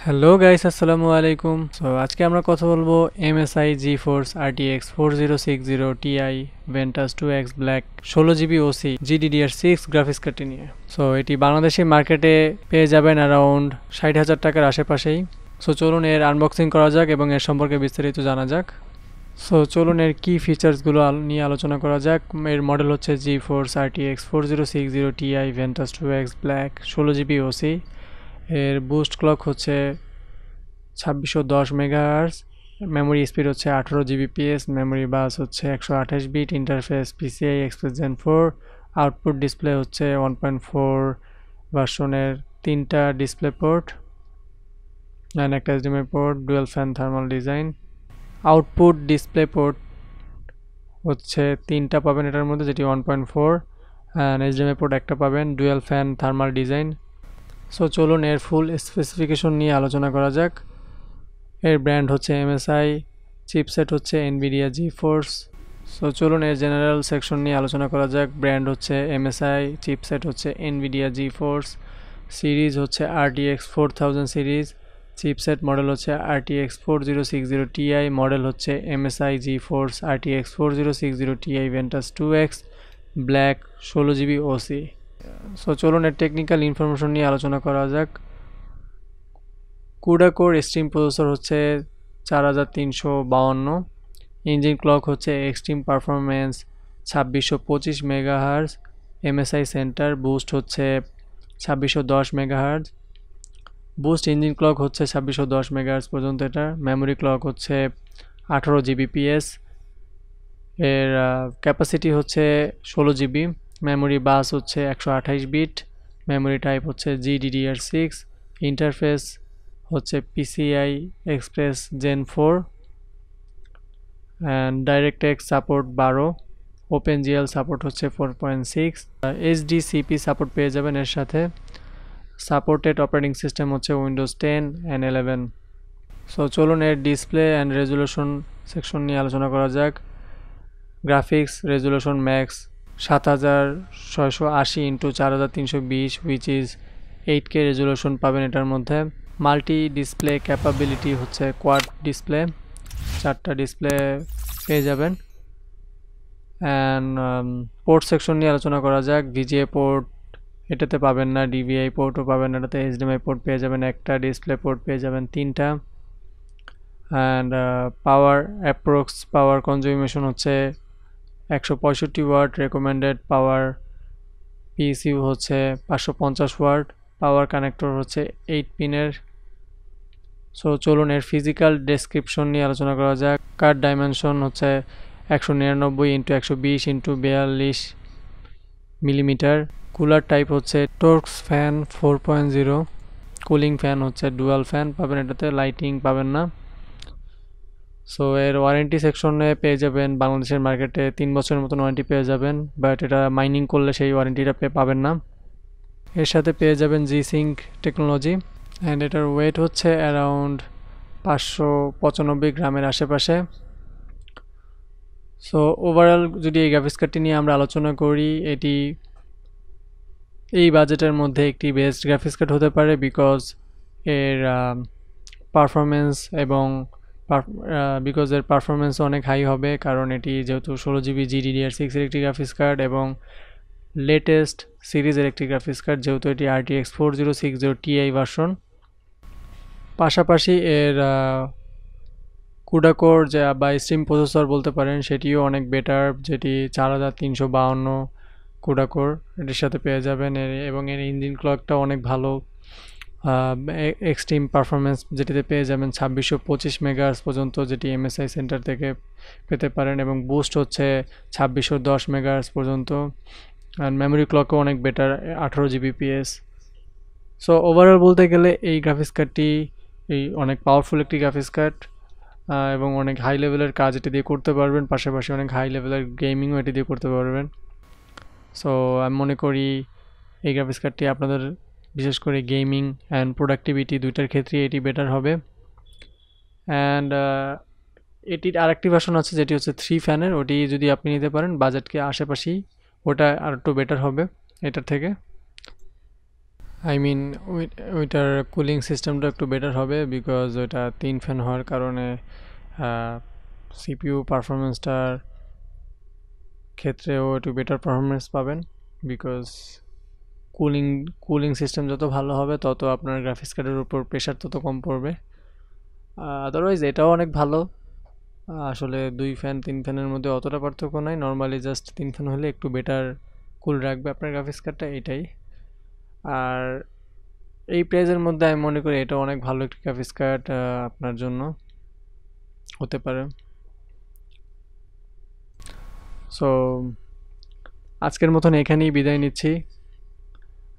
Hello guys, আসসালামু আলাইকুম। So আজকে আমরা কথা বলবো MSI GeForce RTX 4060 Ti VENTUS 2X Black 16GB OC GDDR6 graphics কার্ডটি নিয়ে। সো এটি বাংলাদেশি মার্কেটে পেয়ে যাবেন অ্যারাউন্ড 60,000 টাকার আশেপাশেই। সো চলুন এর আনবক্সিং করা যাক এবং এর সম্পর্কে বিস্তারিত জানা যাক। সো চলুন এর কি ফিচার্সগুলো নিয়ে আলোচনা করা যাক। এর মডেল হচ্ছে GeForce RTX 4060 Ti VENTUS 2X Black 16GB OC। এর বুস্ট ক্লক হচ্ছে 2610 মেগাহার্জ, মেমোরি স্পিড হচ্ছে 18 Gbps, মেমোরি বাস হচ্ছে 128 bit, interface PCI express gen 4, output display হচ্ছে 1.4 ভার্সনের 3টা ডিসপ্লে পোর্ট অ্যান্ড একটা HDMI port, dual fan thermal design. Output display port হচ্ছে 3টা পাবেন এটার মধ্যে, যেটি 1.4, অ্যান্ড HDMI পোর্ট একটা পাবেন, dual fan thermal design. So চলুন এর ফুল স্পেসিফিকেশন নিয়ে আলোচনা করা যাক। এর ব্র্যান্ড হচ্ছে MSI, চিপসেট হচ্ছে NVIDIA GeForce। সো চলুন এর জেনারেল সেকশন নিয়ে আলোচনা করা যাক। ব্র্যান্ড হচ্ছে MSI, চিপসেট হচ্ছে NVIDIA GeForce, সিরিজ হচ্ছে RTX 4000 সিরিজ, চিপসেট মডেল হচ্ছে RTX 4060 Ti, মডেল হচ্ছে MSI GeForce RTX 4060 Ti VENTUS 2X Black 16GB OC। So চলুন এর টেকনিক্যাল ইনফরমেশন নিয়ে আলোচনা করা যাক। কুডা কোর এক্সট্রিম প্রসেসর হচ্ছে 4352, ইঞ্জিন ক্লক হচ্ছে extreme performance 2625 megahertz, MSI centre boost হচ্ছে 2610 মেগাহার্জ, বুস্ট ইঞ্জিন ক্লক হচ্ছে 2610 মেগাহার্জ পর্যন্ত। এটা মেমোরি ক্লক হচ্ছে 18 Gbps, এর ক্যাপাসিটি হচ্ছে 16GB, মেমোরি বাস হচ্ছে 128 বিট, মেমোরি টাইপ হচ্ছে GDDR6, ইন্টারফেস হচ্ছে PCI express gen 4 and DirectX support 12, OpenGL support হচ্ছে 4.6, HDCP সাপোর্ট পেয়ে যাবেন এর সাথে। সাপোর্টেড অপারেটিং সিস্টেম হচ্ছে উইন্ডোজ 10 অ্যান্ড 11। সো চলুন এর ডিসপ্লে অ্যান্ড রেজুলেশন সেকশন নিয়ে আলোচনা করা যাক। Graphics resolution max 7680 into 4320, which is 8K resolution পাবেন এটার মধ্যে। মাল্টি ডিসপ্লে ক্যাপাবিলিটি হচ্ছে কোয়াড ডিসপ্লে, 4টা ডিসপ্লে পেয়ে যাবেন। অ্যান্ড পোর্ট সেকশন নিয়ে আলোচনা করা যাক। VGA পোর্ট এটাতে পাবেন না, DVI পোর্টও পাবেন না, এটাতে HDMI পোর্ট পেয়ে যাবেন একটা, ডিসপ্লে পোর্ট পেয়ে যাবেন 3টা। অ্যান্ড পাওয়ার অ্যাপ্রক্স পাওয়ার কনজিউমেশন হচ্ছে 165 ওয়াট, রেকমেন্ডেড পাওয়ার PSU হচ্ছে 550 ওয়াট, পাওয়ার কানেক্টর হচ্ছে 8 পিনের। সো চলুন এর ফিজিক্যাল ডেসক্রিপশন নিয়ে আলোচনা করা যাক। কার্ড ডাইমেনশন হচ্ছে 199 into 120 into 42 millimetre. Cooler type হচ্ছে টর্কস ফ্যান 4.0, কুলিং ফ্যান হচ্ছে ডুয়াল ফ্যান পাবেন এটাতে, লাইটিং পাবেন না। সো এর ওয়ারেন্টি সেকশনে পেয়ে যাবেন বাংলাদেশের মার্কেটে 3 বছরের মতন ওয়ারেন্টি পেয়ে যাবেন, বাট এটা মাইনিং করলে সেই ওয়ারেন্টিটা পাবেন না। এর সাথে পেয়ে যাবেন G-Sync টেকনোলজি, অ্যান্ড এটার ওয়েট হচ্ছে অ্যারাউন্ড 595 গ্রামের আশেপাশে। সো ওভারঅল যদি এই গ্রাফিক্স কার্ডটি নিয়ে আমরা আলোচনা করি, এটি এই বাজেটের মধ্যে একটি বেস্ট গ্রাফিক্স কার্ড হতে পারে, বিকজ এর পারফরমেন্স এবং এর পারফরমেন্স অনেক হাই হবে, কারণ এটি যেহেতু 16GB GDDR6 এর একটি গ্রাফিক্স কার্ড এবং লেটেস্ট সিরিজের একটি গ্রাফিক্স কার্ড, যেহেতু এটি RTX 4060 Ti ভার্সন। পাশাপাশি এর কুডা কোর বা স্ট্রিম প্রসেসর বলতে পারেন, সেটিও অনেক বেটার, যেটি 4352 কুডা কোর এটির সাথে পেয়ে যাবেন। এবং এর ইঞ্জিন ক্লকটা অনেক ভালো, এক্সট্রিম পারফরমেন্স যেটিতে পেয়ে যাবেন 2625 মেগাহার্জ পর্যন্ত, যেটি MSI সেন্টার থেকে পেতে পারেন, এবং বুস্ট হচ্ছে 2610 মেগাহার্জ পর্যন্ত, অ্যান্ড মেমোরি ক্লকও অনেক বেটার, 18 Gbps। সো ওভারঅল বলতে গেলে এই গ্রাফিক্স কার্ডটি অনেক পাওয়ারফুল একটি গ্রাফিক্স কার্ড, এবং অনেক হাই লেভেলের কাজ এটি দিয়ে করতে পারবেন, পাশাপাশি অনেক হাই লেভেলের গেমিংও এটি দিয়ে করতে পারবেন। সো আমি মনে করি এই গ্রাফিক্স কার্ডটি আপনাদের বিশেষ করে গেমিং অ্যান্ড প্রোডাক্টিভিটি দুইটার ক্ষেত্রে এটি বেটার হবে। অ্যান্ড এটির আরেকটি ভার্সন আছে যেটি হচ্ছে 3 ফ্যানের, ওটি যদি আপনি নিতে পারেন বাজেটকে আশেপাশেই, ওটা আর একটু বেটার হবে এটার থেকে। আই মিন ওইটার কুলিং সিস্টেমটা একটু বেটার হবে, বিকজ ওইটা 3 ফ্যান হওয়ার কারণে সিপিইউ পারফরমেন্সটার ক্ষেত্রেও একটু বেটার পারফরমেন্স পাবেন, বিকজ কুলিং কুলিং সিস্টেম যত ভালো হবে তত আপনার গ্রাফিক্স কার্ডের উপর প্রেশার তত কম পড়বে। আদারওয়াইজ এটাও অনেক ভালো। আসলে 2 ফ্যান 3 ফ্যানের মধ্যে অতটা পার্থক্য নাই, নর্মালি জাস্ট 3 ফ্যান হলে একটু বেটার কুল রাখবে আপনার গ্রাফিক্স কার্ডটা, এটাই। আর এই প্রাইজের মধ্যে আমি মনে করি এটা অনেক ভালো একটি গ্রাফিক্স কার্ড আপনার জন্য হতে পারে। সো আজকের মতন এখানেই বিদায় নিচ্ছি।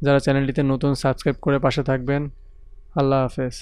যারা চ্যানেলটিতে নতুন সাবস্ক্রাইব করে পাশে থাকবেন। আল্লাহ হাফেজ।